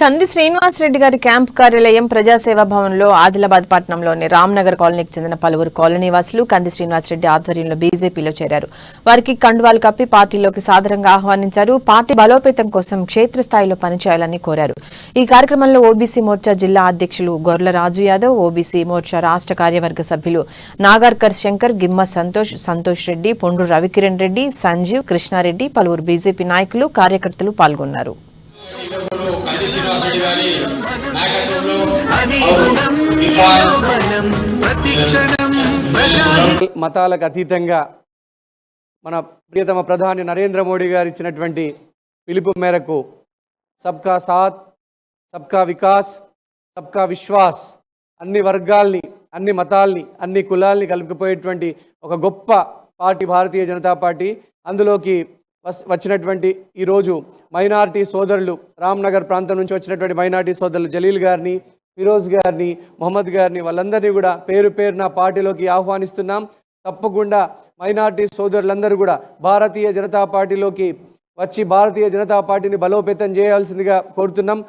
కంది శ్రీనివాస్ రెడ్డి గారి క్యాంపు కార్యాలయం ప్రజాసేవా భవన్లో ఆదిలాబాద్ పట్టణంలోని రామ్నగర్ కాలనీకి చెందిన పలువురు కాలనీవాసులు కంది శ్రీనివాస్ రెడ్డి ఆధ్వర్యంలో బీజేపీలో చేరారు. వారికి కండువాలు కప్పి పార్టీలోకి సాదరంగా ఆహ్వానించారు. పార్టీ బలోపేతం కోసం క్షేత్రస్థాయిలో పనిచేయాలని కోరారు. ఈ కార్యక్రమంలో ఓబీసీ మోర్చా జిల్లా అధ్యక్షులు గొర్ల రాజు యాదవ్, ఓబీసీ మోర్చా రాష్ట్ర కార్యవర్గ సభ్యులు నాగార్కర్ శంకర్, గిమ్మ సంతోష్ రెడ్డి, పొండ్రు రవికిరణ్ రెడ్డి, సంజీవ్, కృష్ణారెడ్డి, పలువురు బీజేపీ నాయకులు, కార్యకర్తలు పాల్గొన్నారు. మతాలకు అతీతంగా మన ప్రియతమ ప్రధాని నరేంద్ర మోడీ గారు ఇచ్చినటువంటి పిలుపు మేరకు సబ్కా సాత్, సబ్కా వికాస్, సబ్కా విశ్వాస్, అన్ని వర్గాల్ని, అన్ని మతాల్ని, అన్ని కులాల్ని కలుపుకుపోయేటువంటి ఒక గొప్ప పార్టీ భారతీయ జనతా పార్టీ. అందులోకి వచ్చినటువంటి ఈరోజు మైనారిటీ సోదరులు, రామ్నగర్ ప్రాంతం నుంచి వచ్చినటువంటి మైనారిటీ సోదరులు జలీల్ గారిని, ఫిరోజ్ గారిని, మొహమ్మద్ గారిని, వాళ్ళందరినీ కూడా పేరు పేరున పార్టీలోకి ఆహ్వానిస్తున్నాం. తప్పకుండా మైనారిటీ సోదరులందరూ కూడా భారతీయ జనతా పార్టీలోకి వచ్చి భారతీయ జనతా పార్టీని బలోపేతం చేయాల్సిందిగా కోరుతున్నాం.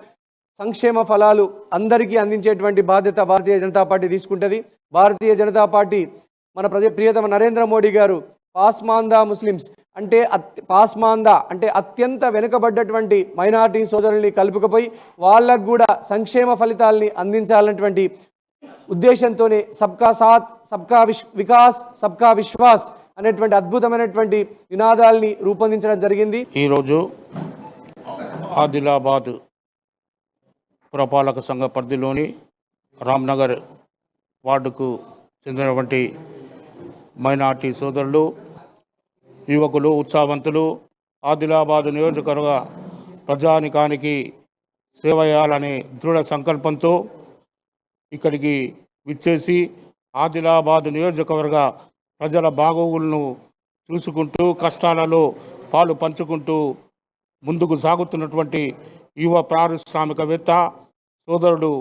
సంక్షేమ ఫలాలు అందరికీ అందించేటువంటి బాధ్యత భారతీయ జనతా పార్టీ తీసుకుంటుంది. భారతీయ జనతా పార్టీ మన ప్రియతమ నరేంద్ర మోడీ గారు పాస్మాందా ముస్లిమ్స్ అంటే అత్యంత వెనుకబడ్డటువంటి మైనారిటీ సోదరుల్ని కలుపుకపోయి వాళ్ళకు కూడా సంక్షేమ ఫలితాలని అందించాలన్నటువంటి ఉద్దేశంతోనే సబ్కా సాత్, సబ్కా వికాస్, సబ్కా విశ్వాస్ అనేటువంటి అద్భుతమైనటువంటి నినాదాలని రూపొందించడం జరిగింది. ఈరోజు ఆదిలాబాద్ పురపాలక సంఘ పరిధిలోని రామ్నగర్ వార్డుకు చెందినటువంటి మైనార్టీ సోదరులు, యువకులు, ఉత్సాహవంతులు ఆదిలాబాద్ నియోజకవర్గ ప్రజానికానికి సేవ చేయాలనే దృఢ సంకల్పంతో ఇక్కడికి విచ్చేసి ఆదిలాబాద్ నియోజకవర్గ ప్రజల బాగోగులను చూసుకుంటూ కష్టాలలో పాలు పంచుకుంటూ ముందుకు సాగుతున్నటువంటి యువ పారిశ్రామికవేత్త సోదరుడు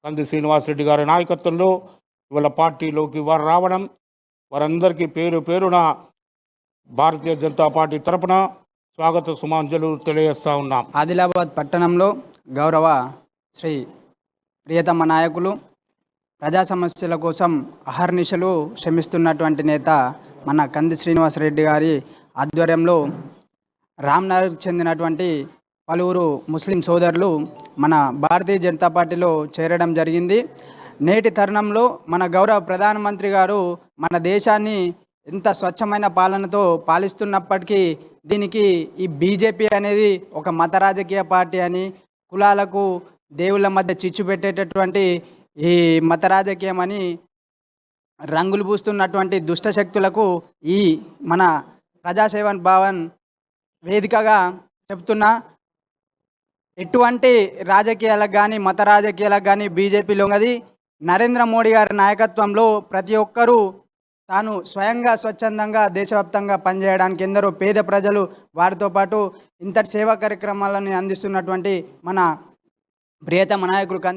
కంది శ్రీనివాస్ రెడ్డి గారి నాయకత్వంలో ఇవాళ పార్టీలోకి వారు రావడం, వారందరికీ పేరు పేరున భారతీయ జనతా పార్టీ తరపున స్వాగత సుమాంజలు తెలియజేస్తా ఉన్నాం. ఆదిలాబాద్ పట్టణంలో గౌరవ శ్రీ ప్రియతమ నాయకులు, ప్రజా సమస్యల కోసం అహర్నిశలు శ్రమిస్తున్నటువంటి నేత మన కంది శ్రీనివాస్ రెడ్డి గారి ఆధ్వర్యంలో రామ్నగర్కి చెందినటువంటి పలువురు ముస్లిం సోదరులు మన భారతీయ జనతా పార్టీలో చేరడం జరిగింది. నేటి తరుణంలో మన గౌరవ ప్రధానమంత్రి గారు మన దేశాన్ని ఎంత స్వచ్ఛమైన పాలనతో పాలిస్తున్నప్పటికీ దీనికి ఈ బీజేపీ అనేది ఒక మత రాజకీయ పార్టీ అని, కులాలకు దేవుళ్ళ మధ్య చిచ్చు పెట్టేటటువంటి ఈ మత రాజకీయం అని రంగులు పూస్తున్నటువంటి దుష్టశక్తులకు ఈ మన ప్రజాసేవన్ భవన్ వేదికగా చెప్తున్నా, ఎటువంటి రాజకీయాలకు కానీ మత రాజకీయాలకు కానీ బీజేపీలో ఉన్నది నరేంద్ర మోడీ గారి నాయకత్వంలో ప్రతి ఒక్కరూ తాను స్వయంగా స్వచ్ఛందంగా దేశవ్యాప్తంగా పనిచేయడానికి ఎందరో పేద ప్రజలు, వారితో పాటు ఇంతటి సేవా కార్యక్రమాలను అందిస్తున్నటువంటి మన ప్రియతమ నాయకులు కంది